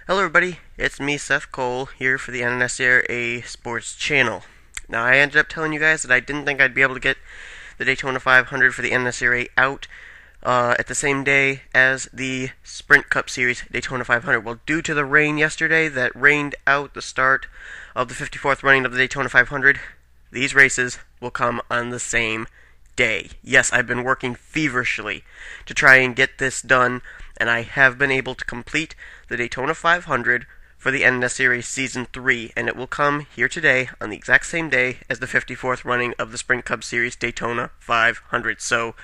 Hello everybody, it's me Seth Cole here for the NNSCRA Sports Channel. Now I ended up telling you guys that I didn't think I'd be able to get the Daytona 500 for the NNSCRA out at the same day as the Sprint Cup Series Daytona 500. Well, due to the rain yesterday that rained out the start of the 54th running of the Daytona 500, these races will come on the same day. Yes, I've been working feverishly to try and get this done, and I have been able to complete the Daytona 500 for the NNSCRA Season 3, and it will come here today on the exact same day as the 54th running of the Sprint Cup Series Daytona 500. So,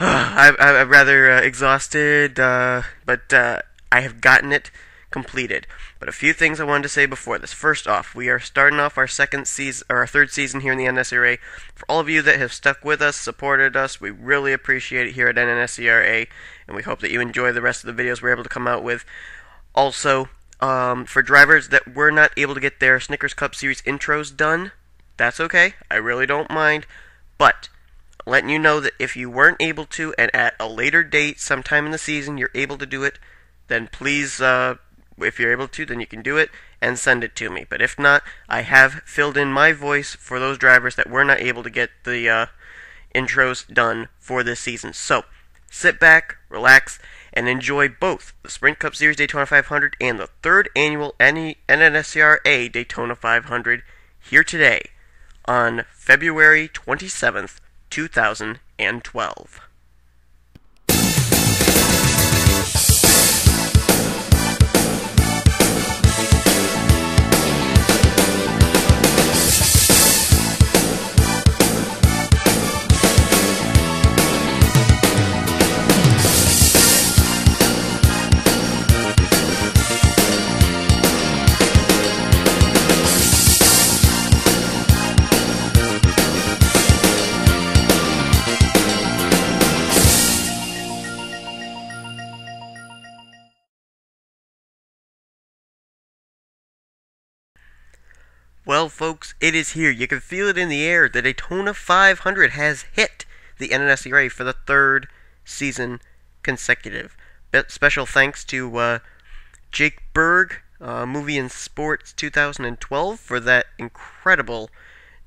I'm rather exhausted, but I have gotten it completed. But a few things I wanted to say before this. First off, we are starting off our third season here in the NNSCRA. For all of you that have stuck with us, supported us, we really appreciate it here at NNSCRA, and we hope that you enjoy the rest of the videos we're able to come out with. Also, for drivers that were not able to get their Snickers Cup Series intros done, that's okay. I really don't mind. But letting you know that if you weren't able to, and at a later date, sometime in the season, you're able to do it, then please, if you're able to, then you can do it and send it to me. But if not, I have filled in my voice for those drivers that were not able to get the intros done for this season. So, sit back, relax, and enjoy both the Sprint Cup Series Daytona 500 and the third annual NNSCRA Daytona 500 here today on February 27th, 2012. Well, folks, it is here. You can feel it in the air. The Daytona 500 has hit the NNSCRA for the third season consecutive. Special thanks to Jake Berg, Movie and Sports 2012, for that incredible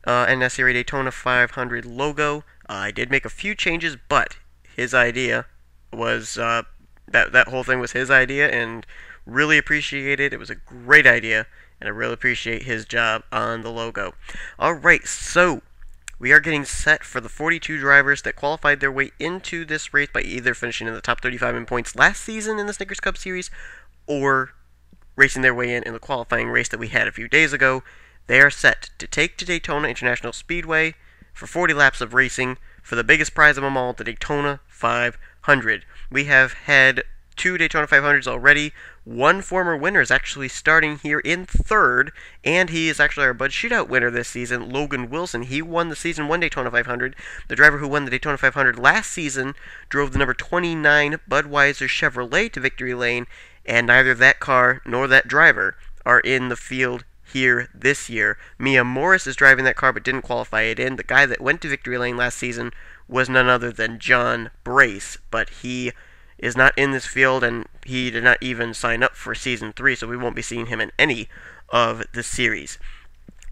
NNSCRA Daytona 500 logo. I did make a few changes, but his idea was that whole thing was his idea, and really appreciate it. It was a great idea, and I really appreciate his job on the logo. Alright, so we are getting set for the 42 drivers that qualified their way into this race by either finishing in the top 35 in points last season in the Snickers Cup Series or racing their way in the qualifying race that we had a few days ago. They are set to take to Daytona International Speedway for 40 laps of racing for the biggest prize of them all, the Daytona 500. We have had 2 Daytona 500s already. One former winner is actually starting here in third, and he is actually our Bud Shootout winner this season, Logan Wilson. He won the Season 1 Daytona 500. The driver who won the Daytona 500 last season drove the number 29 Budweiser Chevrolet to victory lane, and neither that car nor that driver are in the field here this year. Mia Morris is driving that car but didn't qualify it in. The guy that went to victory lane last season was none other than John Brace, but he is not in this field, and he did not even sign up for Season 3, so we won't be seeing him in any of the series.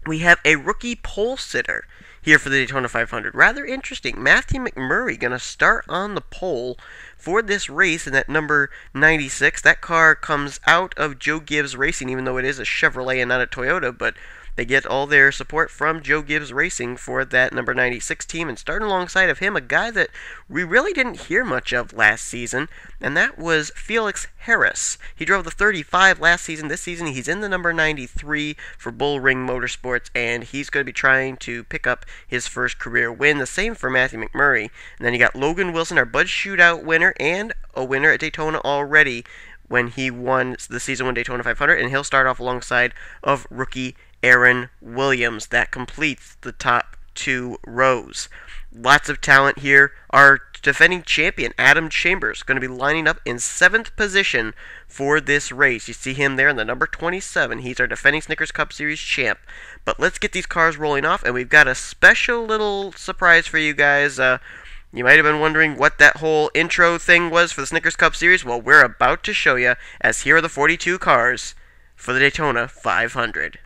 We have a rookie pole sitter here for the Daytona 500. Rather interesting. Matthew McMurray going to start on the pole for this race in that number 96. That car comes out of Joe Gibbs Racing, even though it is a Chevrolet and not a Toyota, but they get all their support from Joe Gibbs Racing for that number 96 team, and starting alongside of him, a guy that we really didn't hear much of last season, and that was Felix Harris. He drove the 35 last season. This season, he's in the number 93 for Bullring Motorsports, and he's going to be trying to pick up his first career win. The same for Matthew McMurray. And then you got Logan Wilson, our Bud Shootout winner, and a winner at Daytona already when he won the Season 1 Daytona 500, and he'll start off alongside of rookie Aaron Williams. That completes the top 2 rows. Lots of talent here. Our defending champion, Adam Chambers, going to be lining up in 7th position for this race. You see him there in the number 27. He's our defending Snickers Cup Series champ. But let's get these cars rolling off, and we've got a special little surprise for you guys. You might have been wondering what that whole intro thing was for the Snickers Cup Series. Well, we're about to show you, as here are the 42 cars for the Daytona 500.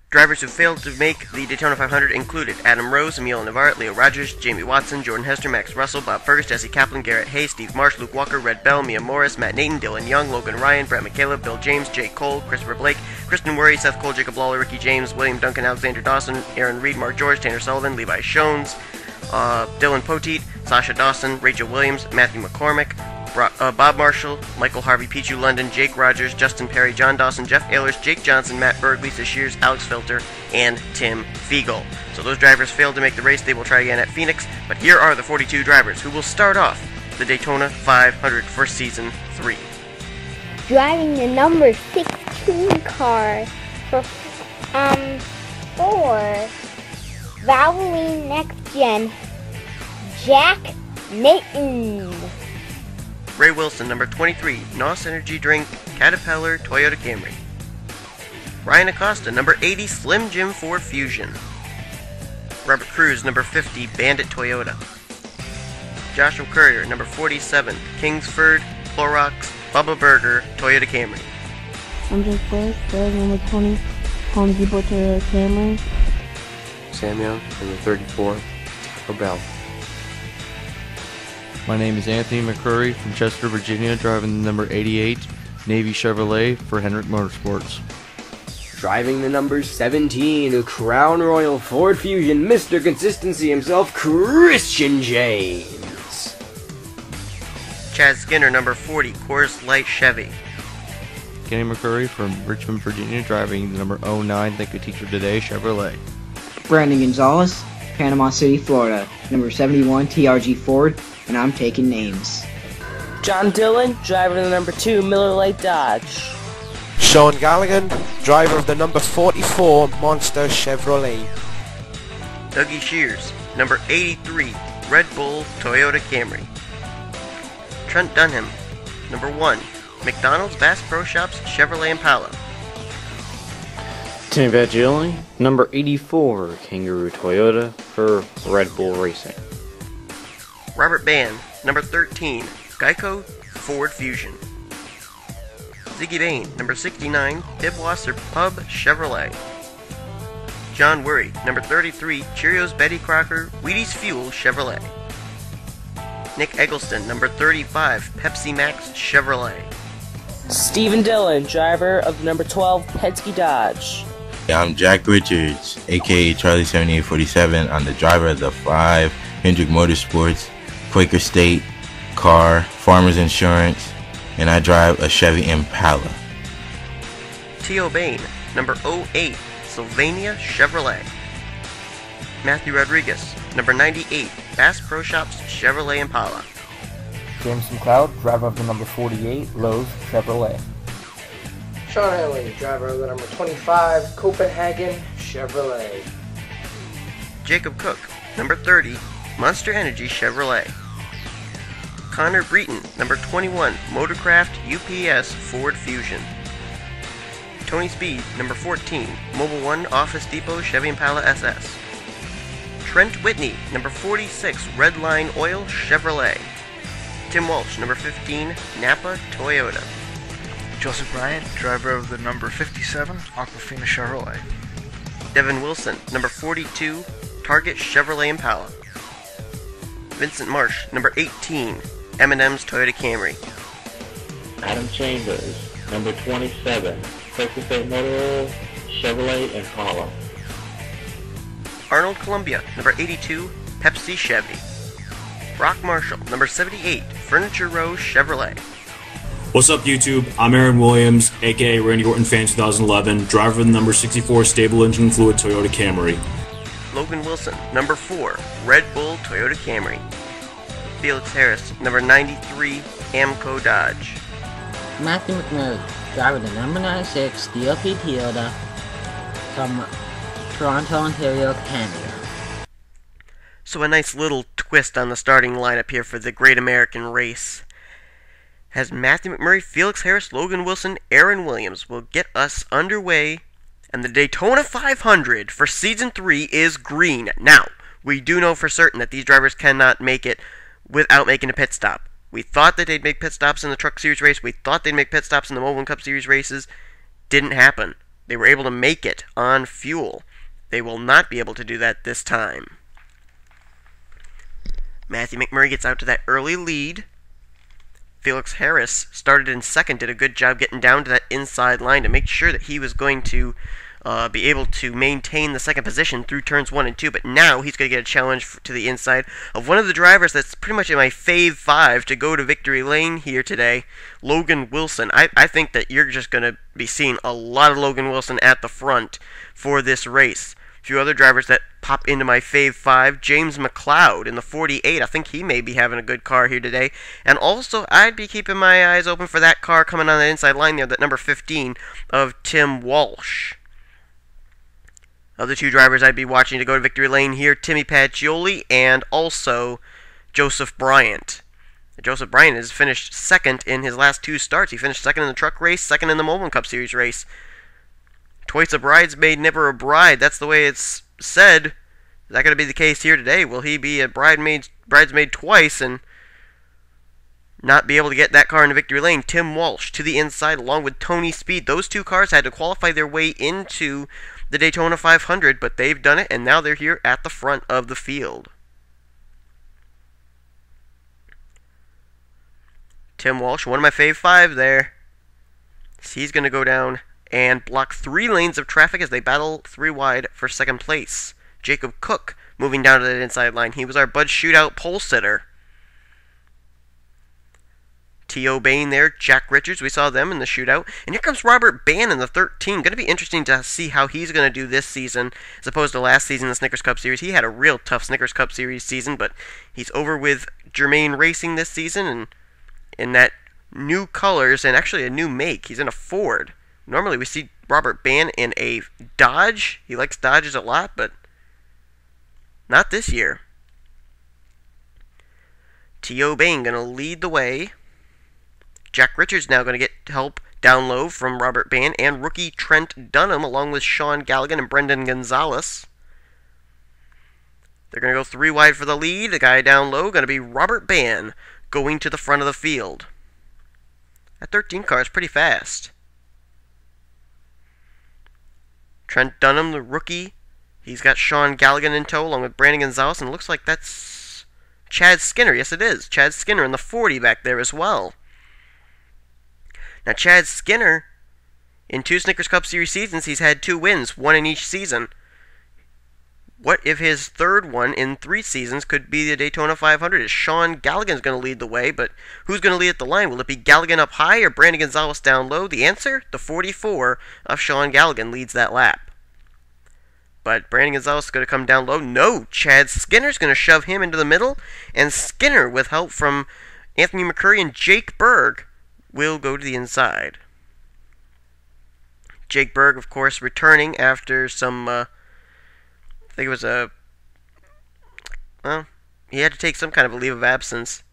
Drivers who failed to make the Daytona 500 included Adam Rose, Emil Navarrete, Leo Rogers, Jamie Watson, Jordan Hester, Max Russell, Bob Fergus, Jesse Kaplan, Garrett Hayes, Steve Marsh, Luke Walker, Red Bell, Mia Morris, Matt Nathan, Dylan Young, Logan Ryan, Brett McCaleb, Bill James, Jake Cole, Christopher Blake, Kristen Worry, Seth Cole, Jacob Lawler, Ricky James, William Duncan, Alexander Dawson, Aaron Reed, Mark George, Tanner Sullivan, Levi Shones, Dylan Poteet, Sasha Dawson, Rachel Williams, Matthew McCormick, Bob Marshall, Michael Harvey, Pichu London, Jake Rogers, Justin Perry, John Dawson, Jeff Ehlers, Jake Johnson, Matt Berg, Lisa Shears, Alex Filter, and Tim Fiegel. So those drivers failed to make the race. They will try again at Phoenix. But here are the 42 drivers who will start off the Daytona 500 for Season 3. Driving the number 16 car for Valvoline Next Gen, Jack Nathan. Ray Wilson, number 23, NOS Energy Drink, Caterpillar, Toyota Camry. Ryan Acosta, number 80, Slim Jim Ford Fusion. Robert Cruz, number 50, Bandit Toyota. Joshua Courier, number 47, Kingsford, Clorox, Bubba Burger, Toyota Camry. I'm Jake First, number 20, Home Depot Toyota Camry. Sam Young, number 34, Bell. My name is Anthony McCurry from Chester, Virginia, driving the number 88 Navy Chevrolet for Hendrick Motorsports. Driving the number 17 Crown Royal Ford Fusion, Mr. Consistency himself, Christian James. Chad Skinner, number 40, Coors Light Chevy. Kenny McCurry from Richmond, Virginia, driving the number 09 Thank You Teacher Today Chevrolet. Brandon Gonzalez, Panama City, Florida, number 71 TRG Ford, and I'm taking names. John Dillon, driver of the number 2 Miller Lite Dodge. Sean Galligan, driver of the number 44 Monster Chevrolet. Dougie Shears, number 83, Red Bull Toyota Camry. Trent Dunham, number 1, McDonald's Bass Pro Shops Chevrolet Impala. Tim Vaggioli, number 84 Kangaroo Toyota for Red Bull Racing. Robert Band, number 13, Geico Ford Fusion. Ziggy Bain, number 69, Pibwasser Pub Chevrolet. John Worry, number 33, Cheerios Betty Crocker, Wheaties Fuel Chevrolet. Nick Eggleston, number 35, Pepsi Max Chevrolet. Stephen Dillon, driver of the number 12 Penske Dodge. I'm Jack Richards, aka Charlie 7847. I'm the driver of the 5 Hendrick Motorsports, Quaker State, Car, Farmers Insurance, and I drive a Chevy Impala. T.O. Bain, number 08, Sylvania Chevrolet. Matthew Rodriguez, number 98, Bass Pro Shops Chevrolet Impala. James McLeod, driver of the number 48, Lowe's Chevrolet. Sean Henley, driver of the number 25, Copenhagen Chevrolet. Jacob Cook, number 30, Monster Energy Chevrolet. Connor Breton, number 21, Motorcraft UPS Ford Fusion. Tony Speed, number 14, Mobile One Office Depot Chevy Impala SS. Trent Whitney, number 46, Redline Oil Chevrolet. Tim Walsh, number 15, Napa Toyota. Joseph Bryant, driver of the number 57, Aquafina Chevrolet. Devin Wilson, number 42, Target Chevrolet Impala. Vincent Marsh, number 18, M&M's Toyota Camry. Adam Chambers, number 27, Quaker State Motor Oil Chevrolet Impala. Arnold Columbia, number 82, Pepsi Chevy. Brock Marshall, number 78, Furniture Row Chevrolet. What's up, YouTube? I'm Aaron Williams, aka Randy Orton Fan 2011, driver of the number 64 Stable Engine Fluid Toyota Camry. Logan Wilson, number 4, Red Bull Toyota Camry. Felix Harris, number 93, Amco Dodge. Matthew McNally, driver of the number 96 DLP Toyota from Toronto, Ontario, Canada. So a nice little twist on the starting lineup here for the Great American Race. As Matthew McMurray, Felix Harris, Logan Wilson, Aaron Williams will get us underway, and the Daytona 500 for Season 3 is green. Now, we do know for certain that these drivers cannot make it without making a pit stop. We thought that they'd make pit stops in the Truck Series race. We thought they'd make pit stops in the Mobile Cup Series races. Didn't happen. They were able to make it on fuel. They will not be able to do that this time. Matthew McMurray gets out to that early lead. Felix Harris started in second, did a good job getting down to that inside line to make sure that he was going to be able to maintain the second position through turns 1 and 2, but now he's going to get a challenge to the inside of one of the drivers that's pretty much in my fave 5 to go to victory lane here today, Logan Wilson. I think that you're just going to be seeing a lot of Logan Wilson at the front for this race. A few other drivers that pop into my fave 5, James McLeod in the 48. I think he may be having a good car here today. And also, I'd be keeping my eyes open for that car coming on the inside line there, that number 15 of Tim Walsh. Of the two drivers I'd be watching to go to victory lane here, Timmy Pacioli and also Joseph Bryant. Joseph Bryant has finished second in his last 2 starts. He finished second in the truck race, second in the Mobile Cup Series race. Twice a bridesmaid, never a bride. That's the way it's said. Is that going to be the case here today? Will he be a bridesmaid twice and not be able to get that car into victory lane? Tim Walsh to the inside along with Tony Speed. Those two cars had to qualify their way into the Daytona 500, but they've done it, and now they're here at the front of the field. Tim Walsh, one of my fave 5 there. So he's going to go down and block 3 lanes of traffic as they battle 3 wide for second place. Jacob Cook moving down to that inside line. He was our Bud Shootout pole sitter. T.O. Bain there, Jack Richards, we saw them in the shootout. And here comes Robert Bann in the 13. Going to be interesting to see how he's going to do this season as opposed to last season in the Snickers Cup Series. He had a real tough Snickers Cup Series season, but he's over with Germain Racing this season and in that new colors and actually a new make. He's in a Ford. Normally we see Robert Bann in a Dodge. He likes Dodges a lot, but not this year. T.O. Bain going to lead the way. Jack Richards now going to get help down low from Robert Bann and rookie Trent Dunham along with Sean Galligan and Brendan Gonzalez. They're going to go 3 wide for the lead. The guy down low going to be Robert Bann going to the front of the field. That 13 car is pretty fast. Trent Dunham, the rookie. He's got Sean Galligan in tow along with Brandon Gonzalez, and it looks like that's Chad Skinner. Yes, it is. Chad Skinner in the 40 back there as well. Now, Chad Skinner, in 2 Snickers Cup Series seasons, he's had 2 wins, 1 in each season. What if his third one in 3 seasons could be the Daytona 500? Is Sean Galligan's going to lead the way, but who's going to lead at the line? Will it be Galligan up high or Brandon Gonzalez down low? The answer, the 44 of Sean Galligan leads that lap. But Brandon Gonzalez is going to come down low. No, Chad Skinner's going to shove him into the middle, and Skinner, with help from Anthony McCurry and Jake Berg, will go to the inside. Jake Berg, of course, returning after some, I think it was well, he had to take some kind of a leave of absence.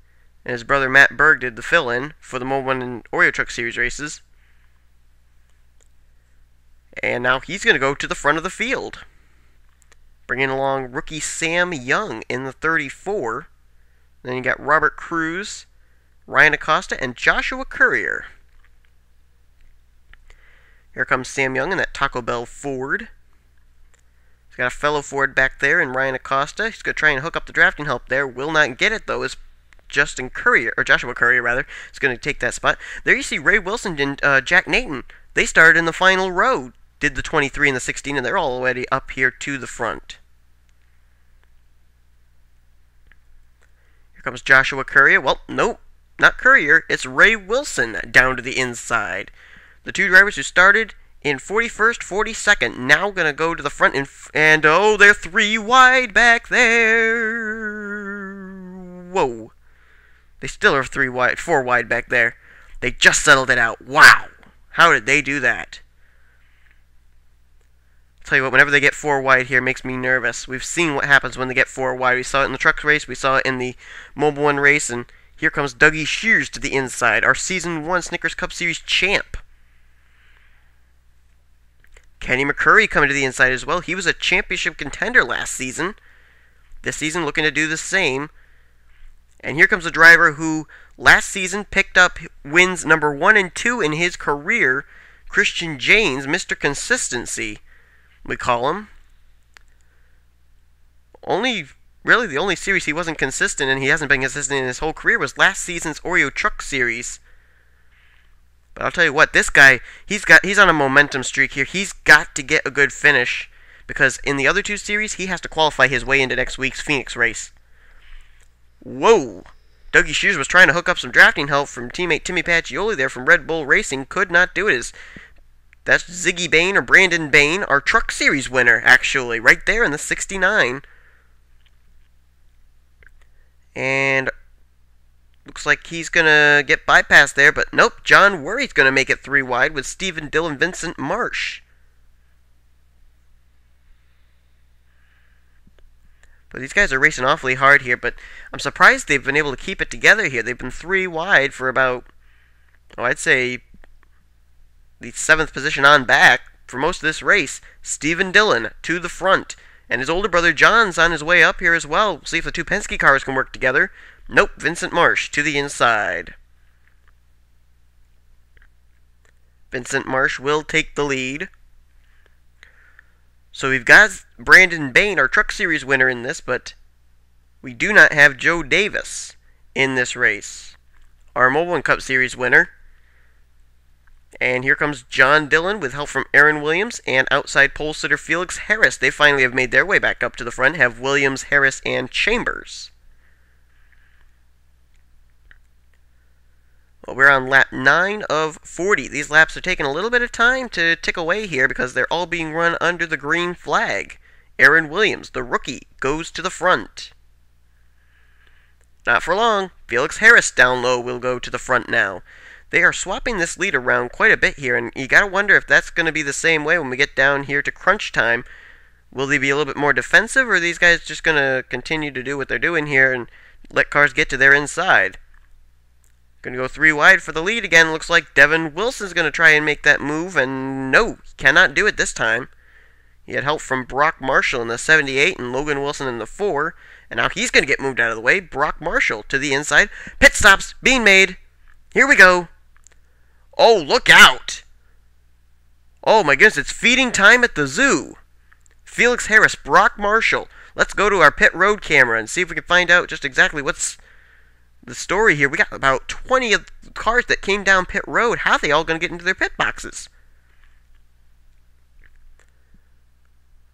And his brother Matt Berg did the fill-in for the Mobil 1 and Oreo Truck Series races. And now he's going to go to the front of the field. Bringing along rookie Sam Young in the 34. Then you got Robert Cruz, Ryan Acosta, and Joshua Courier. Here comes Sam Young in that Taco Bell Ford. He's got a fellow Ford back there in Ryan Acosta. He's going to try and hook up the drafting help there. Will not get it, though, as Joshua Courier, is going to take that spot. There you see Ray Wilson and Jack Nathan. They started in the final row, did the 23 and the 16, and they're already up here to the front. Here comes Joshua Courier. Well, nope, not Courier. It's Ray Wilson down to the inside. The 2 drivers who started in 41st, 42nd, now going to go to the front, and oh, they're 3 wide back there. Whoa. They still are 4 wide back there. They just settled it out. Wow. How did they do that? I'll tell you what, whenever they get 4 wide here, it makes me nervous. We've seen what happens when they get 4 wide. We saw it in the truck race. We saw it in the Mobile 1 race. And here comes Dougie Shears to the inside, our Season 1 Snickers Cup Series champ. Kenny McCurry coming to the inside as well. He was a championship contender last season. this season looking to do the same. And here comes a driver who last season picked up wins number 1 and 2 in his career, Christian James, Mr. Consistency, we call him. Really, the only series he wasn't consistent in, he hasn't been consistent in his whole career, was last season's Oreo Truck Series. But I'll tell you what, this guy, he's on a momentum streak here. He's got to get a good finish, because in the other 2 series, he has to qualify his way into next week's Phoenix race. Whoa! Dougie Shears was trying to hook up some drafting help from teammate Timmy Pacioli there from Red Bull Racing. Could not do it. That's Ziggy Bain, or Brandon Bain, our Truck Series winner, actually, right there in the 69. And looks like he's going to get bypassed there, but nope, John Worry's going to make it 3 wide with Stephen Dillon, Vincent Marsh. But these guys are racing awfully hard here, but I'm surprised they've been able to keep it together here. They've been 3 wide for about, I'd say, the 7th position on back for most of this race. Stephen Dillon to the front. And his older brother John's on his way up here as well. We'll see if the 2 Penske cars can work together. Nope, Vincent Marsh to the inside. Vincent Marsh will take the lead. So we've got Brandon Bain, our Truck Series winner in this, but we do not have Joe Davis in this race, our Mobile and Cup Series winner. And here comes John Dillon with help from Aaron Williams and outside pole sitter Felix Harris. They finally have made their way back up to the front, have Williams, Harris, and Chambers. Well, we're on lap 9 of 40. These laps are taking a little bit of time to tick away here because they're all being run under the green flag. Aaron Williams, the rookie, goes to the front. Not for long. Felix Harris down low will go to the front now. They are swapping this lead around quite a bit here, and you gotta wonder if that's going to be the same way when we get down here to crunch time. Will they be a little bit more defensive, or are these guys just going to continue to do what they're doing here and let cars get to their inside? Going to go 3 wide for the lead again. Looks like Devin Wilson's going to try and make that move, and no, he cannot do it this time. He had help from Brock Marshall in the 78 and Logan Wilson in the 4, and now he's going to get moved out of the way. Brock Marshall to the inside. Pit stops being made. Here we go. Oh, look out! Oh my goodness, it's feeding time at the zoo. Felix Harris, Brock Marshall. Let's go to our pit road camera and see if we can find out just exactly what's the story here. We got about 20 of the cars that came down pit road. How are they all going to get into their pit boxes?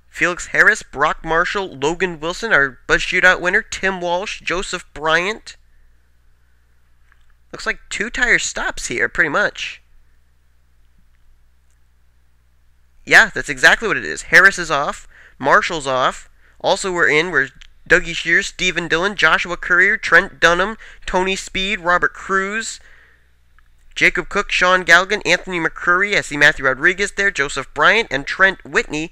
Felix Harris, Brock Marshall, Logan Wilson, our Buzz Shootout winner, Tim Walsh, Joseph Bryant. Looks like 2 tire stops here, pretty much. Yeah, that's exactly what it is. Harris is off. Marshall's off. Also we're Dougie Shears, Stephen Dillon, Joshua Courier, Trent Dunham, Tony Speed, Robert Cruz, Jacob Cook, Sean Galligan, Anthony McCurry. I see Matthew Rodriguez there, Joseph Bryant, and Trent Whitney.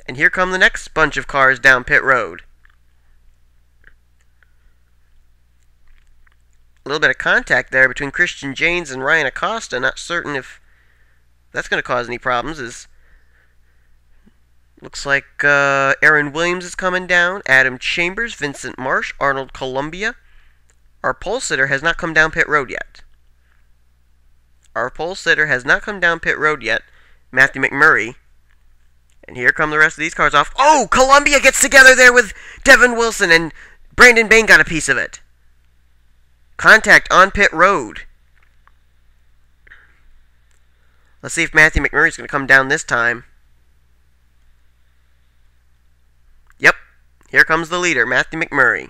And here come the next bunch of cars down pit road. A little bit of contact there between Christian James and Ryan Acosta. Not certain if that's going to cause any problems. Looks like Aaron Williams is coming down. Adam Chambers, Vincent Marsh, Arnold Columbia. Our pole sitter has not come down pit road yet. Matthew McMurray. And here come the rest of these cars off. Oh, Columbia gets together there with Devin Wilson, and Brandon Bain got a piece of it. Contact on pit road. Let's see if Matthew McMurray's going to come down this time. Yep, here comes the leader, Matthew McMurray.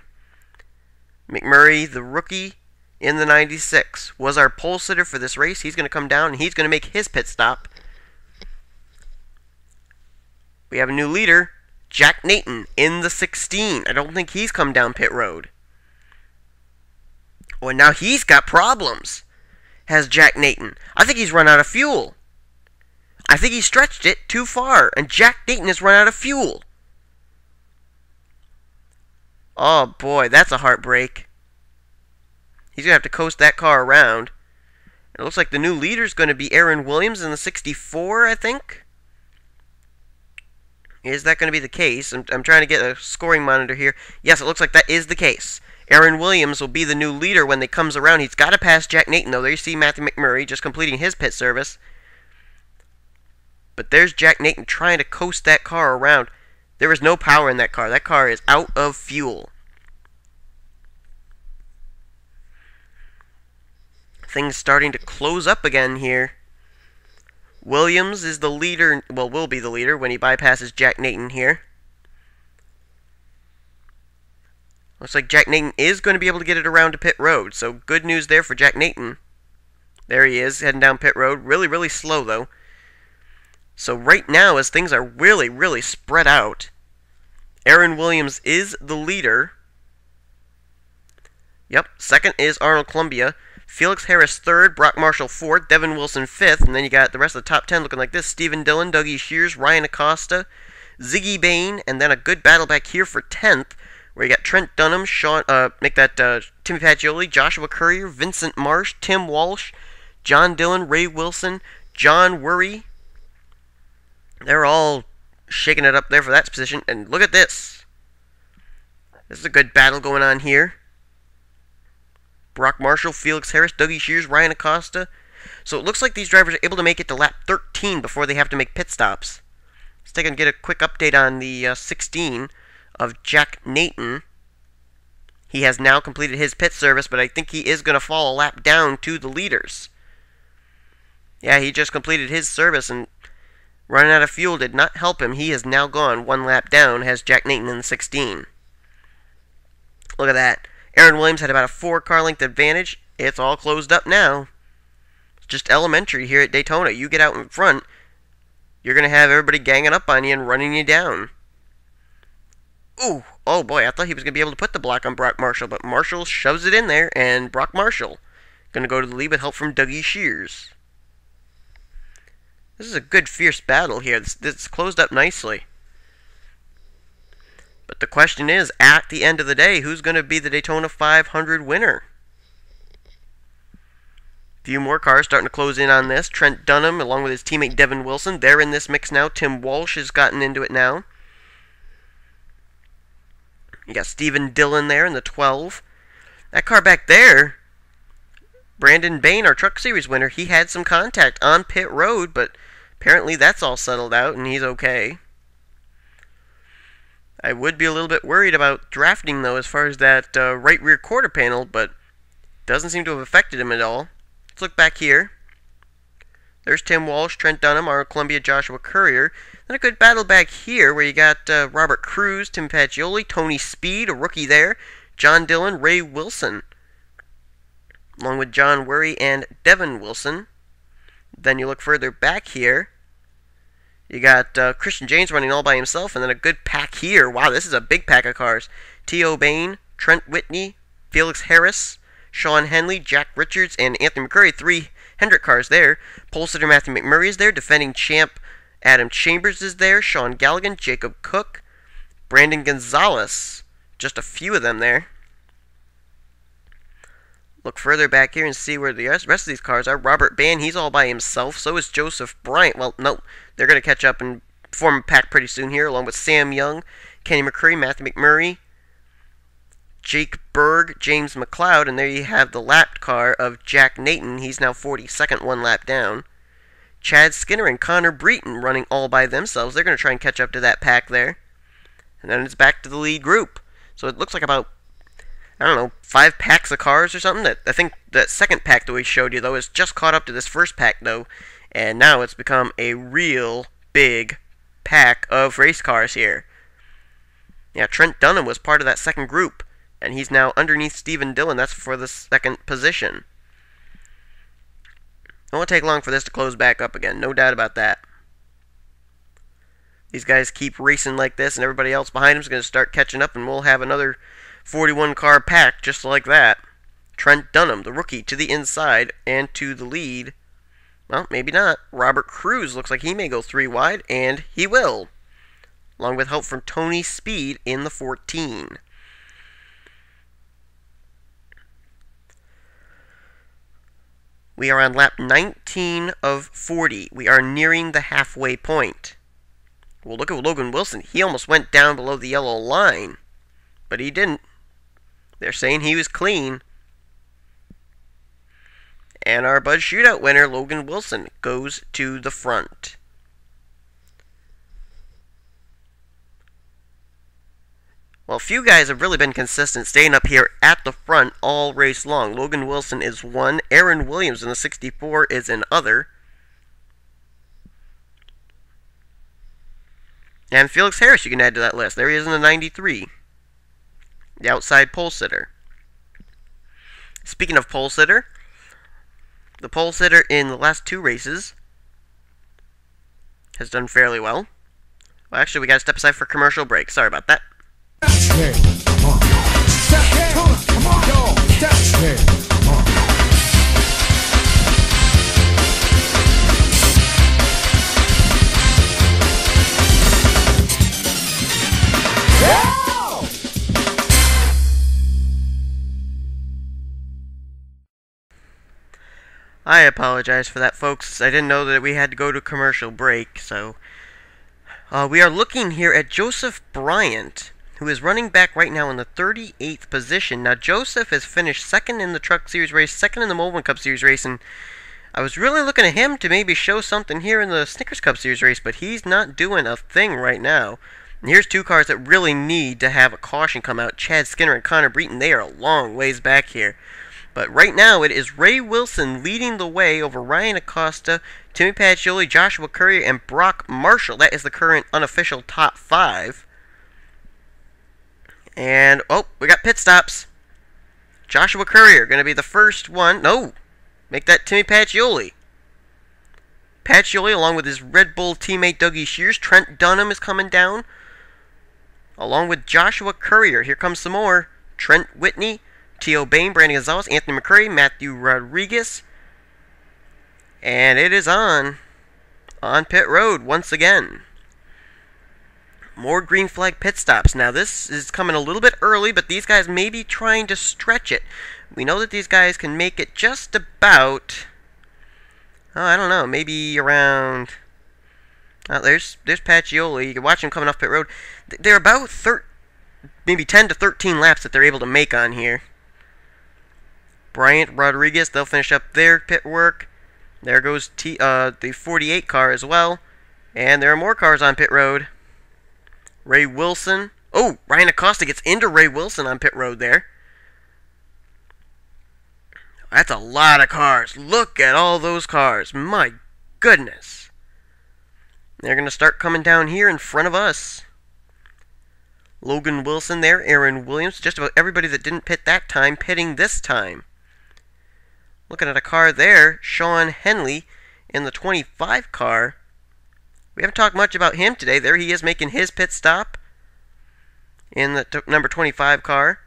McMurray, the rookie in the 96, was our pole sitter for this race. He's going to come down and he's going to make his pit stop. We have a new leader, Jack Nathan, in the 16. I don't think he's come down pit road. Oh, and now he's got problems, has Jack Nathan. I think he's run out of fuel. I think he stretched it too far, and Jack Nathan has run out of fuel. Oh boy, that's a heartbreak. He's going to have to coast that car around. It looks like the new leader is going to be Aaron Williams in the 64, I think. Is that going to be the case? I'm trying to get a scoring monitor here. Yes, it looks like that is the case. Aaron Williams will be the new leader when they comes around. He's got to pass Jack Nathan, though. There you see Matthew McMurray just completing his pit service. But there's Jack Nathan trying to coast that car around. There is no power in that car. That car is out of fuel. Things starting to close up again here. Williams is the leader, well, will be the leader when he bypasses Jack Nathan here. Looks like Jack Nathan is going to be able to get it around to pit road, so good news there for Jack Nathan. There he is, heading down pit road. Really, really slow, though. So right now, as things are really, really spread out, Aaron Williams is the leader. Yep, second is Arnold Columbia. Felix Harris third, Brock Marshall fourth, Devin Wilson fifth, and then you got the rest of the top 10 looking like this. Stephen Dillon, Dougie Shears, Ryan Acosta, Ziggy Bain, and then a good battle back here for 10th, where you got Trent Dunham, Timmy Pacioli, Joshua Courier, Vincent Marsh, Tim Walsh, John Dillon, Ray Wilson, John Worry. They're all shaking it up there for that position, and look at this. This is a good battle going on here. Brock Marshall, Felix Harris, Dougie Shears, Ryan Acosta. So it looks like these drivers are able to make it to lap 13 before they have to make pit stops. Let's take and get a quick update on the 16 of Jack Nathan. He has now completed his pit service, but I think he is going to fall a lap down to the leaders. Yeah, he just completed his service, and running out of fuel did not help him. He has now gone one lap down, has Jack Nathan in the 16. Look at that. Aaron Williams had about a 4-car length advantage. It's all closed up now. It's just elementary here at Daytona. You get out in front, you're going to have everybody ganging up on you and running you down. Ooh, oh boy, I thought he was going to be able to put the block on Brock Marshall, but Marshall shoves it in there, and Brock Marshall going to go to the lead with help from Dougie Shears. This is a good, fierce battle here. This closed up nicely. But the question is, at the end of the day, who's going to be the Daytona 500 winner? A few more cars starting to close in on this. Trent Dunham, along with his teammate Devin Wilson, they're in this mix now. Tim Walsh has gotten into it now. You got Stephen Dillon there in the 12. That car back there, Brandon Bain, our Truck Series winner, he had some contact on pit road, but apparently that's all settled out and he's okay. I would be a little bit worried about drafting, though, as far as that right rear quarter panel, but doesn't seem to have affected him at all. Let's look back here. There's Tim Walsh, Trent Dunham, our Columbia, Joshua Courier. Then a good battle back here where you got Robert Cruz, Tim Pacioli, Tony Speed, a rookie there, John Dillon, Ray Wilson, along with John Worry and Devin Wilson. Then you look further back here. You got Christian James running all by himself, and then a good pack here. Wow, this is a big pack of cars. T.O. Bain, Trent Whitney, Felix Harris, Sean Henley, Jack Richards, and Anthony McCurry. 3 Hendrick cars there. Pole sitter Matthew McMurray is there. Defending champ Adam Chambers is there. Sean Galligan, Jacob Cook, Brandon Gonzalez. Just a few of them there. Look further back here and see where the rest of these cars are. Robert Bann, he's all by himself. So is Joseph Bryant. Well, no, they're going to catch up and form a pack pretty soon here, along with Sam Young, Kenny McCurry, Matthew McMurray, Jake Berg, James McLeod, and there you have the lapped car of Jack Nathan. He's now 42nd, 1 lap down. Chad Skinner and Connor Breton running all by themselves. They're going to try and catch up to that pack there. And then it's back to the lead group. So it looks like about, I don't know, 5 packs of cars or something. I think that second pack that we showed you, though, is just caught up to this first pack, though. And now it's become a real big pack of race cars here. Yeah, Trent Dunham was part of that second group. And he's now underneath Stephen Dillon. That's for the second position. It won't take long for this to close back up again. No doubt about that. These guys keep racing like this, and everybody else behind them is going to start catching up, and we'll have another 41-car pack just like that. Trent Dunham, the rookie, to the inside and to the lead. Well, maybe not. Robert Cruz looks like he may go 3 wide, and he will. Along with help from Tony Speed in the 14. We are on lap 19 of 40. We are nearing the halfway point. Well, look at Logan Wilson. He almost went down below the yellow line, but he didn't. They're saying he was clean. And our Bud Shootout winner, Logan Wilson, goes to the front. Well, a few guys have really been consistent, staying up here at the front all race long. Logan Wilson is one. Aaron Williams in the 64 is another. And Felix Harris you can add to that list. There he is in the 93. The outside pole sitter. Speaking of pole sitter, the pole sitter in the last 2 races has done fairly well. Well, actually, we got to step aside for commercial break. Sorry about that. I apologize for that, folks. I didn't know that we had to go to commercial break, so we are looking here at Joseph Bryant, who is running back right now in the 38th position. Now, Joseph has finished second in the Truck Series race, second in the Moldman Cup Series race, and I was really looking at him to maybe show something here in the Snickers Cup Series race, but he's not doing a thing right now. And here's 2 cars that really need to have a caution come out. Chad Skinner and Connor Breton, they are a long ways back here. But right now, it is Ray Wilson leading the way over Ryan Acosta, Timmy Pacioli, Joshua Courier, and Brock Marshall. That is the current unofficial top 5. And, oh, we got pit stops. Joshua Courier going to be the first one. No, make that Timmy Pacioli. Pacioli, along with his Red Bull teammate Dougie Shears. Trent Dunham is coming down, along with Joshua Courier. Here comes some more. Trent Whitney, T.O. Bain, Brandon Gonzalez, Anthony McCurry, Matthew Rodriguez. And it is on pit road once again. More green flag pit stops. Now this is coming a little bit early, but these guys may be trying to stretch it. We know that these guys can make it just about, I don't know, maybe around, there's Pacioli. You can watch him coming off pit road. They're about maybe 10 to 13 laps that they're able to make on here. Bryant, Rodriguez, they'll finish up their pit work. There goes the 48 car as well. And there are more cars on pit road. Ray Wilson. Oh, Ryan Acosta gets into Ray Wilson on pit road there. That's a lot of cars. Look at all those cars. My goodness. They're going to start coming down here in front of us. Logan Wilson there, Aaron Williams. Just about everybody that didn't pit that time pitting this time. Looking at a car there, Sean Henley in the 25 car. We haven't talked much about him today. There he is making his pit stop in the number 25 car.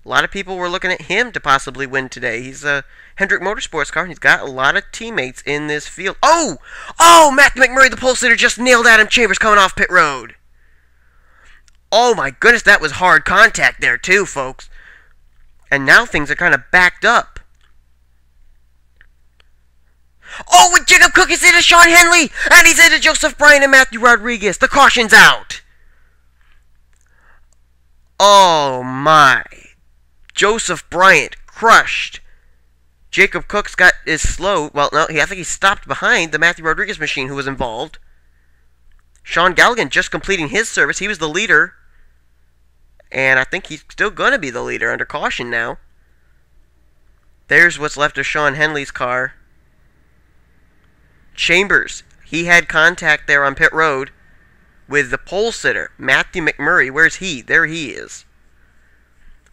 A lot of people were looking at him to possibly win today. He's a Hendrick Motorsports car, and he's got a lot of teammates in this field. Oh! Oh, Matthew McMurray, the pole sitter, just nailed Adam Chambers coming off pit road. Oh my goodness, that was hard contact there too, folks. And now things are kind of backed up. Oh, and Jacob Cook is into Sean Henley, and he's into Joseph Bryant and Matthew Rodriguez. The caution's out. Oh my. Joseph Bryant crushed. Jacob Cook's is slow. Well, no, I think he stopped behind the Matthew Rodriguez machine who was involved. Sean Galligan just completing his service. He was the leader. And I think he's still going to be the leader under caution now. There's what's left of Sean Henley's car. Chambers, he had contact there on pit road with the pole sitter, Matthew McMurray. Where's he? There he is.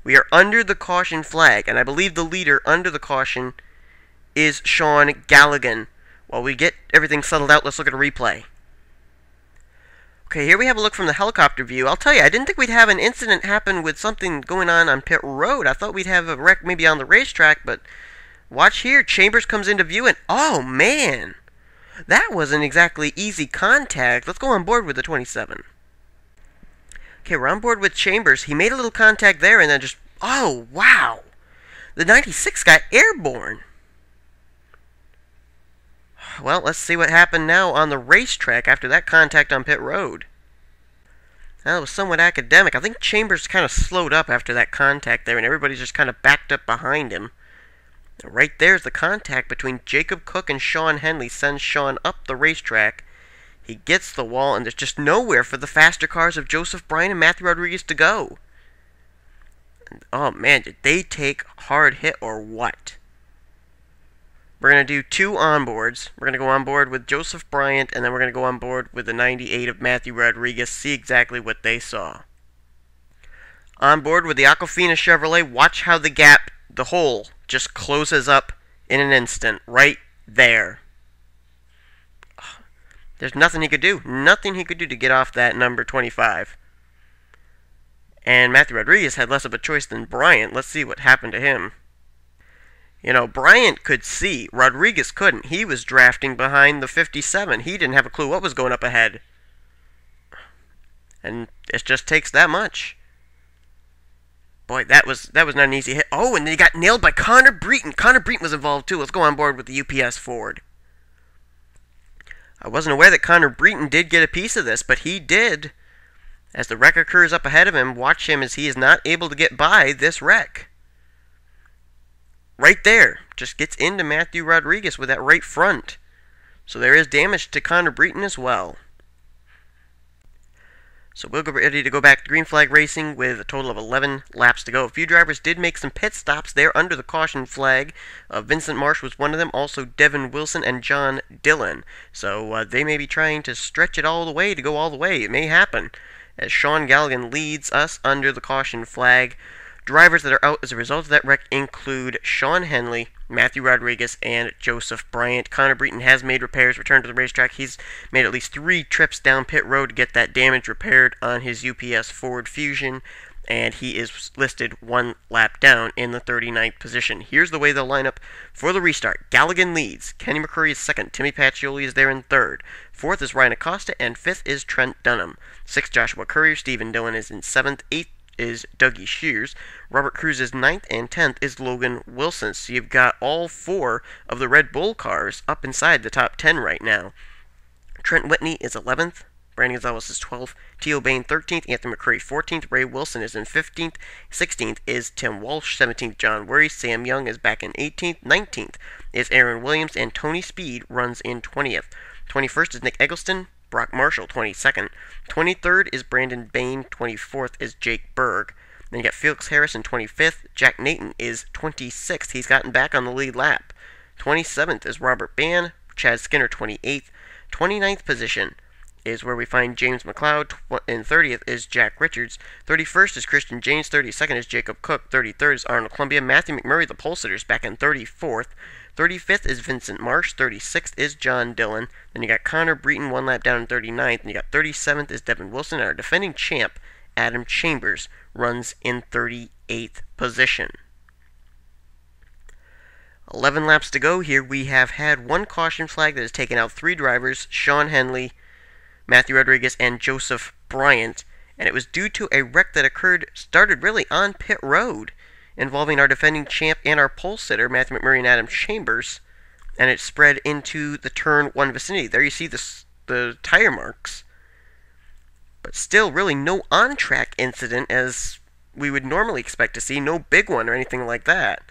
We are under the caution flag, and I believe the leader under the caution is Sean Galligan. While we get everything settled out, let's look at a replay. Okay, here we have a look from the helicopter view. I'll tell you, I didn't think we'd have an incident happen with something going on pit road. I thought we'd have a wreck maybe on the racetrack, but watch here. Chambers comes into view, and oh, man. That wasn't exactly easy contact. Let's go on board with the 27. Okay, we're on board with Chambers. He made a little contact there, and then just, oh, wow. The 96 got airborne. Well, let's see what happened now on the racetrack after that contact on pit road. That was somewhat academic. I think Chambers kind of slowed up after that contact there, and everybody's just kind of backed up behind him. Right there's the contact between Jacob Cook and Sean Henley, sends Sean up the racetrack. He gets the wall, and there's just nowhere for the faster cars of Joseph Bryant and Matthew Rodriguez to go. And, oh man, did they take hard hit or what? We're going to do 2 onboards. We're going to go on board with Joseph Bryant, and then we're going to go on board with the 98 of Matthew Rodriguez, see exactly what they saw. On board with the Aquafina Chevrolet, watch how the gap, the hole, just closes up in an instant, right there. There's nothing he could do. Nothing he could do to get off that number 25. And Matthew Rodriguez had less of a choice than Bryant. Let's see what happened to him. You know, Bryant could see. Rodriguez couldn't. He was drafting behind the 57. He didn't have a clue what was going up ahead. And it just takes that much. Boy, that was not an easy hit. Oh, and then he got nailed by Connor Breton. Connor Breton was involved too. Let's go on board with the UPS Ford. I wasn't aware that Connor Breton did get a piece of this, but he did. As the wreck occurs up ahead of him, watch him as he is not able to get by this wreck. Right there. Just gets into Matthew Rodriguez with that right front. So there is damage to Connor Breton as well. So we'll get ready to go back to green flag racing with a total of 11 laps to go. A few drivers did make some pit stops there under the caution flag. Vincent Marsh was one of them, also Devin Wilson and John Dillon. So they may be trying to stretch it all the way to go all the way. It may happen as Sean Galligan leads us under the caution flag. Drivers that are out as a result of that wreck include Sean Henley, Matthew Rodriguez, and Joseph Bryant. Connor Breton has made repairs, returned to the racetrack. He's made at least 3 trips down pit road to get that damage repaired on his UPS Ford Fusion, and he is listed 1 lap down in the 39th position. Here's the way they'll line up for the restart. Galligan leads. Kenny McCurry is second. Timmy Pacioli is there in third. Fourth is Ryan Acosta, and fifth is Trent Dunham. Sixth, Joshua Courier. Stephen Dillon is in seventh. Eighth is Dougie Shears. Robert Cruz is 9th, and 10th is Logan Wilson. So you've got all 4 of the Red Bull cars up inside the top 10 right now. Trent Whitney is 11th. Brandon Gonzalez is 12th. T.O. Bain 13th. Anthony McCurry 14th. Ray Wilson is in 15th. 16th is Tim Walsh. 17th, John Worry. Sam Young is back in 18th. 19th is Aaron Williams. And Tony Speed runs in 20th. 21st is Nick Eggleston. Brock Marshall, 22nd. 23rd is Brandon Bain. 24th is Jake Berg. Then you got Felix Harris in 25th. Jack Nathan is 26th. He's gotten back on the lead lap. 27th is Robert Bann. Chad Skinner, 28th. 29th position is where we find James McLeod. And 30th is Jack Richards. 31st is Christian James. 32nd is Jacob Cook. 33rd is Arnold Columbia. Matthew McMurray, the pole sitter, is back in 34th. 35th is Vincent Marsh. 36th is John Dillon. Then you got Connor Breton 1 lap down in 39th. And you got 37th is Devin Wilson. And our defending champ, Adam Chambers, runs in 38th position. 11 laps to go here. We have had 1 caution flag that has taken out 3 drivers, Sean Henley, Matthew Rodriguez, and Joseph Bryant. And it was due to a wreck that started really on pit road, involving our defending champ and our pole sitter, Matthew McMurray and Adam Chambers, and it spread into the turn 1 vicinity. There you see the tire marks, but still really no on-track incident as we would normally expect to see, no big one or anything like that.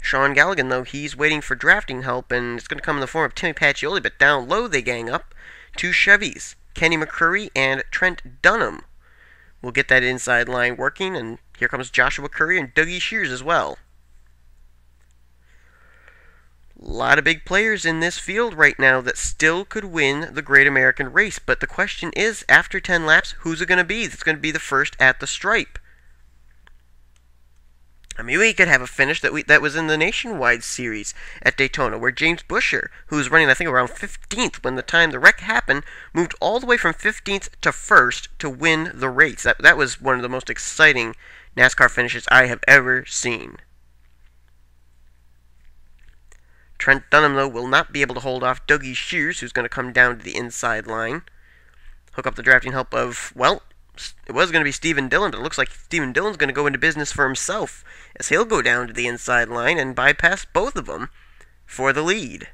Sean Galligan, though, he's waiting for drafting help, and it's going to come in the form of Timmy Pacioli, but down low they gang up 2 Chevys, Kenny McCurry and Trent Dunham. We'll get that inside line working, and here comes Joshua Courier and Dougie Shears as well. A lot of big players in this field right now that still could win the Great American Race, but the question is, after 10 laps, who's it going to be that's going to be the first at the stripe? I mean, we could have a finish that was in the Nationwide Series at Daytona, where James Buescher, who was running, I think, around 15th when the time the wreck happened, moved all the way from 15th to 1st to win the race. That was one of the most exciting NASCAR finishes I have ever seen. Trent Dunham, though, will not be able to hold off Dougie Shears, who's going to come down to the inside line. Hook up the drafting help of, well, it was going to be Stephen Dillon, but it looks like Stephen Dillon's going to go into business for himself, as he'll go down to the inside line and bypass both of them for the lead.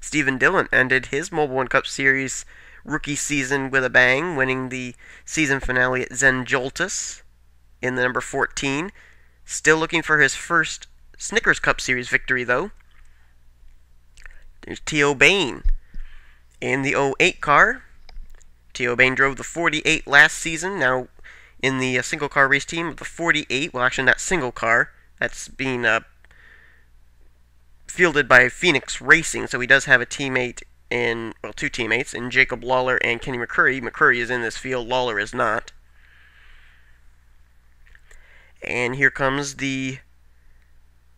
Stephen Dillon ended his Mobile One Cup Series rookie season with a bang, winning the season finale at Zenjoltis in the number 14. Still looking for his first Snickers Cup Series victory, though. There's T.O. Bain in the 08 car. T.O. Bain drove the 48 last season, now in the single car race team of the 48. Well, actually, not single car. That's being fielded by Phoenix Racing, so he does have a teammate in, well, two teammates, in Jacob Lawler and Kenny McCurry. McCurry is in this field, Lawler is not. And here comes the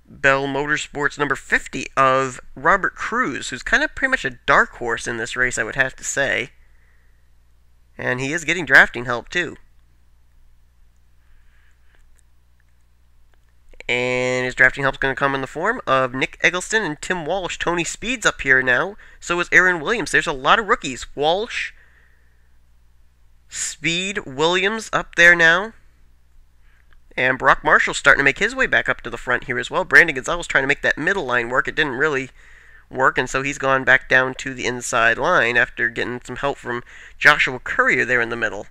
Bell Motorsports number 50 of Robert Cruz, who's kind of pretty much a dark horse in this race, I would have to say. And he is getting drafting help, too. And his drafting help is going to come in the form of Nick Eggleston and Tim Walsh. Tony Speed's up here now. So is Aaron Williams. There's a lot of rookies. Walsh, Speed, Williams up there now. And Brock Marshall's starting to make his way back up to the front here as well. Brandon Gonzalez trying to make that middle line work. It didn't really work, and so he's gone back down to the inside line after getting some help from Joshua Courier there in the middle.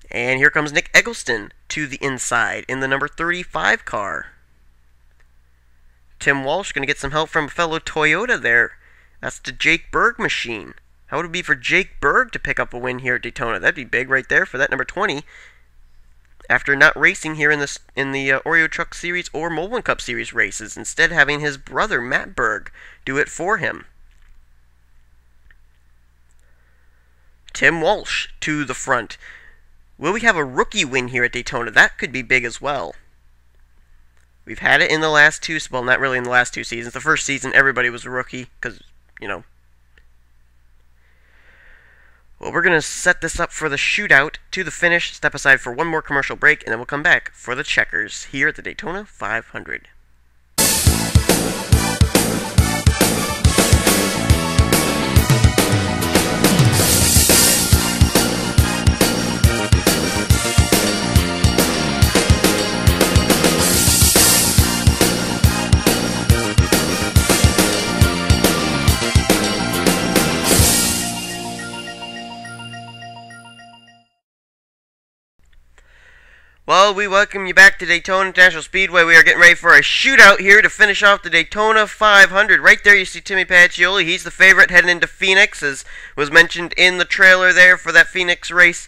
And here comes Nick Eggleston to the inside in the number 35 car. Tim Walsh going to get some help from a fellow Toyota there. That's the Jake Berg machine. How would it be for Jake Berg to pick up a win here at Daytona? That'd be big right there for that number 20. After not racing here in the Oreo Truck Series or Moblin Cup Series races, instead having his brother Matt Berg do it for him. Tim Walsh to the front. Will we have a rookie win here at Daytona? That could be big as well. We've had it in the last two, well, not really in the last two seasons. The first season, everybody was a rookie, because, you know. Well, we're going to set this up for the shootout to the finish, step aside for one more commercial break, and then we'll come back for the checkers here at the Daytona 500. Well, we welcome you back to Daytona International Speedway. We are getting ready for a shootout here to finish off the Daytona 500. Right there you see Timmy Pacioli. He's the favorite heading into Phoenix, as was mentioned in the trailer there for that Phoenix race.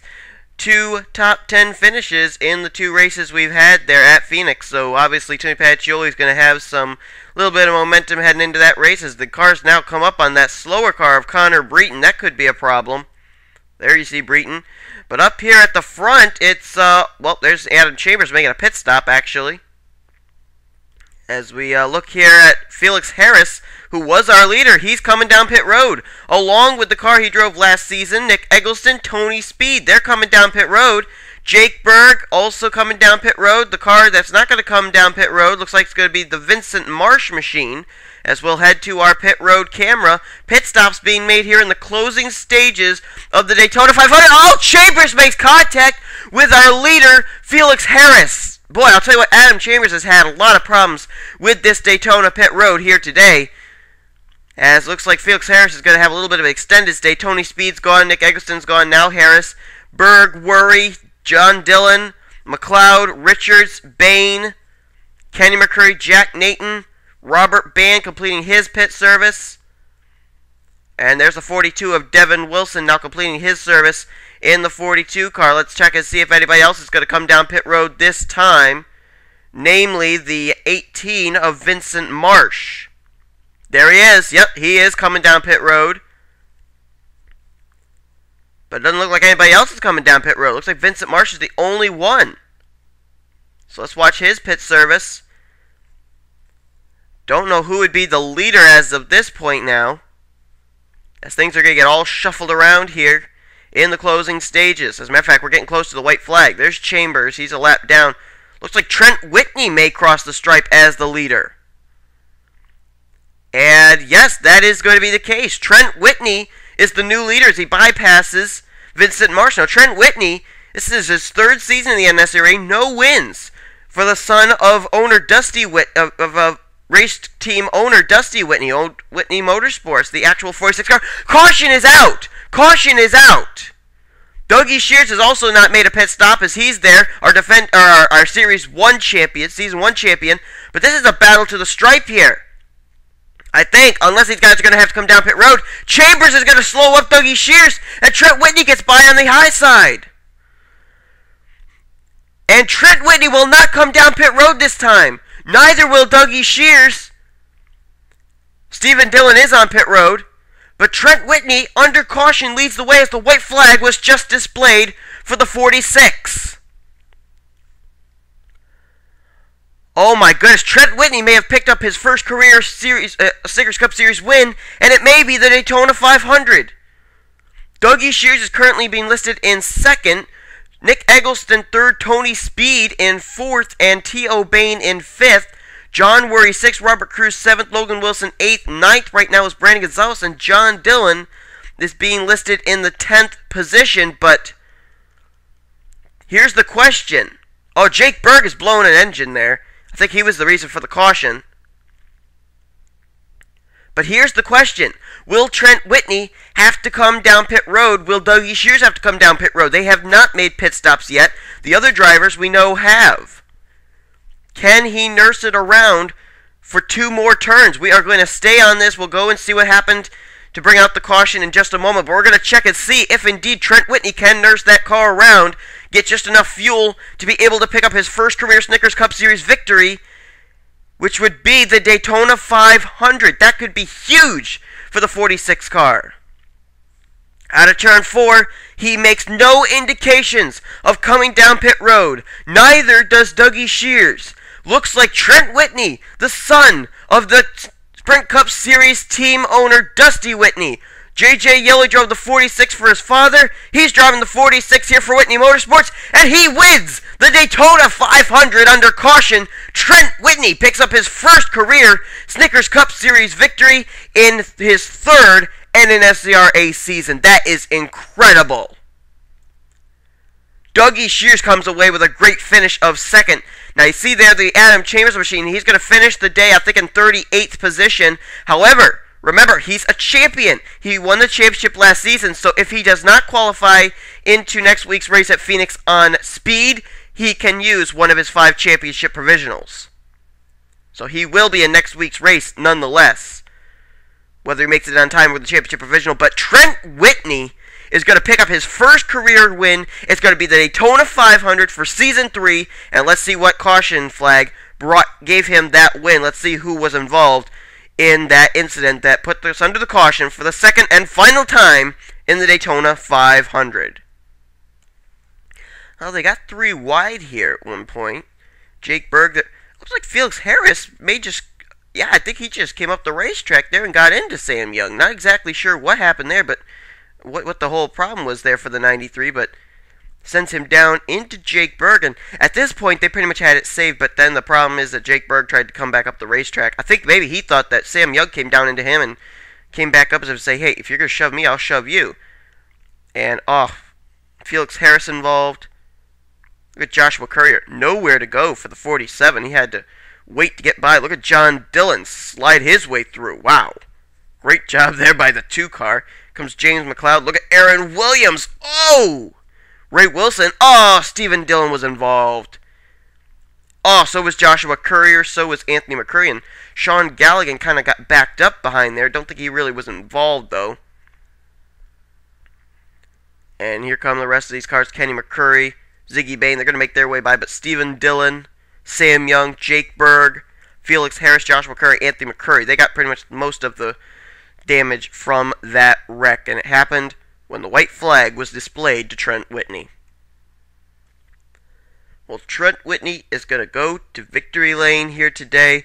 2 top 10 finishes in the 2 races we've had there at Phoenix. So obviously Timmy Pacioli is going to have some little bit of momentum heading into that race as the cars now come up on that slower car of Connor Breton. That could be a problem. There you see Breton. But up here at the front, it's, well, there's Adam Chambers making a pit stop, actually. As we look here at Felix Harris, who was our leader. He's coming down pit road, along with the car he drove last season. Nick Eggleston, Tony Speed, they're coming down pit road. Jake Berg also coming down pit road. The car that's not going to come down pit road looks like it's going to be the Vincent Marsh machine. As we'll head to our pit road camera. Pit stops being made here in the closing stages of the Daytona 500. Oh, Chambers makes contact with our leader, Felix Harris. Boy, I'll tell you what, Adam Chambers has had a lot of problems with this Daytona pit road here today. As it looks like Felix Harris is going to have a little bit of an extended stay. Tony Speed's gone, Nick Eggleston's gone, now Harris. Berg, Worry, John Dillon, McLeod, Richards, Bain, Kenny McCurry, Jack Nathan, Robert Band completing his pit service. And there's the 42 of Devin Wilson now completing his service in the 42 car. Let's check and see if anybody else is going to come down pit road this time. Namely, the 18 of Vincent Marsh. There he is. Yep, he is coming down pit road. But it doesn't look like anybody else is coming down pit road. It looks like Vincent Marsh is the only one. So let's watch his pit service. Don't know who would be the leader as of this point now, as things are going to get all shuffled around here in the closing stages. As a matter of fact, we're getting close to the white flag. There's Chambers. He's a lap down. Looks like Trent Whitney may cross the stripe as the leader. And yes, that is going to be the case. Trent Whitney is the new leader as he bypasses Vincent Marsh. Now, Trent Whitney, this is his 3rd season in the NNSCRA. No wins for the son of owner Dusty race team owner Dusty Whitney, owned Whitney Motorsports, the actual 46 car. Caution is out! Caution is out! Dougie Shears has also not made a pit stop as he's there, our Series 1 champion, Season 1 champion. But this is a battle to the stripe here. I think, unless these guys are going to have to come down pit road, Chambers is going to slow up Dougie Shears, and Trent Whitney gets by on the high side. And Trent Whitney will not come down pit road this time. Neither will Dougie Shears. Stephen Dillon is on pit road. But Trent Whitney, under caution, leads the way as the white flag was just displayed for the 46. Oh my goodness, Trent Whitney may have picked up his first career Snickers Cup Series win, and it may be the Daytona 500. Dougie Shears is currently being listed in second, Nick Eggleston third, Tony Speed in fourth, and T.O. Bain in fifth. John Worry 6th, Robert Cruz 7th, Logan Wilson 8th, 9th right now is Brandon Gonzalez, and John Dillon is being listed in the 10th position, but here's the question. Oh, Jake Berg is blowing an engine there. I think he was the reason for the caution. But here's the question. Will Trent Whitney have to come down pit road? Will Dougie Shears have to come down pit road? They have not made pit stops yet. The other drivers we know have. Can he nurse it around for 2 more turns? We are going to stay on this. We'll go and see what happened to bring out the caution in just a moment. But we're going to check and see if indeed Trent Whitney can nurse that car around, get just enough fuel to be able to pick up his first career Snickers Cup Series victory, which would be the Daytona 500. That could be huge for the 46 car. Out of turn 4, he makes no indications of coming down pit road. Neither does Dougie Shears. Looks like Trent Whitney, the son of the Sprint Cup Series team owner Dusty Whitney. J.J. Yellow drove the 46 for his father. He's driving the 46 here for Whitney Motorsports, and he wins the Daytona 500 under caution. Trent Whitney picks up his first career Snickers Cup Series victory in his third NNSCRA season. That is incredible. Dougie Shears comes away with a great finish of second. Now you see there the Adam Chambers machine. He's going to finish the day, I think, in 38th position. However, remember, he's a champion. He won the championship last season, so if he does not qualify into next week's race at Phoenix on speed, he can use one of his 5 championship provisionals. So he will be in next week's race nonetheless, whether he makes it on time with the championship provisional. But Trent Whitney is going to pick up his first career win. It's going to be the Daytona 500 for Season 3, and let's see what caution flag gave him that win. Let's see who was involved in that incident that put us under the caution for the second and final time in the Daytona 500. Well, they got 3 wide here at one point. Jake Berg, looks like Felix Harris may just, yeah, I think he just came up the racetrack there and got into Sam Young. Not exactly sure what happened there, but what the whole problem was there for the 93, but sends him down into Jake Berg, and at this point they pretty much had it saved, but then the problem is that Jake Berg tried to come back up the racetrack. I think maybe he thought that Sam Young came down into him and came back up as if to say, hey, if you're going to shove me, I'll shove you. And, Felix Harris involved. Look at Joshua Courier, nowhere to go for the 47. He had to wait to get by. Look at John Dillon slide his way through. Wow. Great job there by the 2 car. Comes James McLeod. Look at Aaron Williams. Oh! Ray Wilson. Oh, Stephen Dillon was involved. Oh, so was Joshua Courier. So was Anthony McCurry. And Sean Galligan kind of got backed up behind there. Don't think he really was involved, though. And here come the rest of these cars. Kenny McCurry, Ziggy Bain. They're going to make their way by. But Stephen Dillon, Sam Young, Jake Berg, Felix Harris, Joshua Courier, Anthony McCurry. They got pretty much most of the damage from that wreck, and it happened when the white flag was displayed to Trent Whitney. Well, Trent Whitney is going to go to victory lane here today.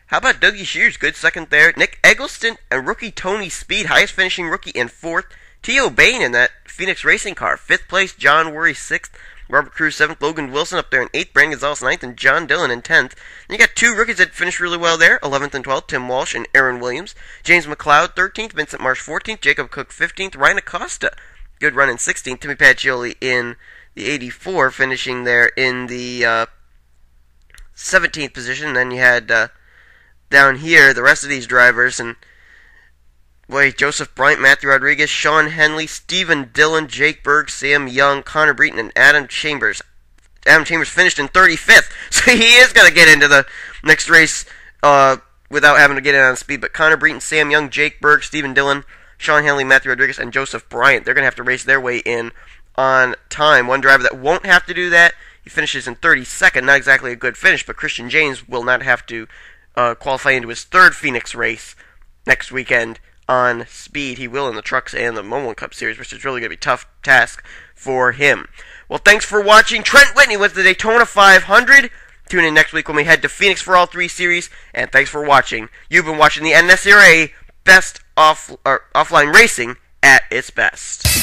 How about Dougie Shears? Good second there. Nick Eggleston and rookie Tony Speed, highest finishing rookie in 4th. T.O. Bain in that Phoenix Racing car, 5th place. John Worry 6th. Robert Cruz 7th, Logan Wilson up there in 8th, Brandon Gonzalez 9th, and John Dillon in 10th. Then you got 2 rookies that finished really well there, 11th and 12th, Tim Walsh and Aaron Williams. James McLeod 13th, Vincent Marsh 14th, Jacob Cook 15th, Ryan Acosta, good run in 16th, Timmy Pacioli in the 84, finishing there in the 17th position. Then you had down here, the rest of these drivers, and boy, Joseph Bryant, Matthew Rodriguez, Sean Henley, Stephen Dillon, Jake Berg, Sam Young, Connor Breton, and Adam Chambers. Adam Chambers finished in 35th, so he is going to get into the next race without having to get in on speed. But Connor Breton, Sam Young, Jake Berg, Stephen Dillon, Sean Henley, Matthew Rodriguez, and Joseph Bryant, they're going to have to race their way in on time. One driver that won't have to do that, he finishes in 32nd. Not exactly a good finish, but Christian James will not have to qualify into his third Phoenix race next weekend on speed. He will in the trucks and the Momo Cup Series, which is really going to be a tough task for him. Well, thanks for watching. Trent Whitney with the Daytona 500. Tune in next week when we head to Phoenix for all 3 series. And thanks for watching. You've been watching the NNSCRA Best Offline Racing at its best.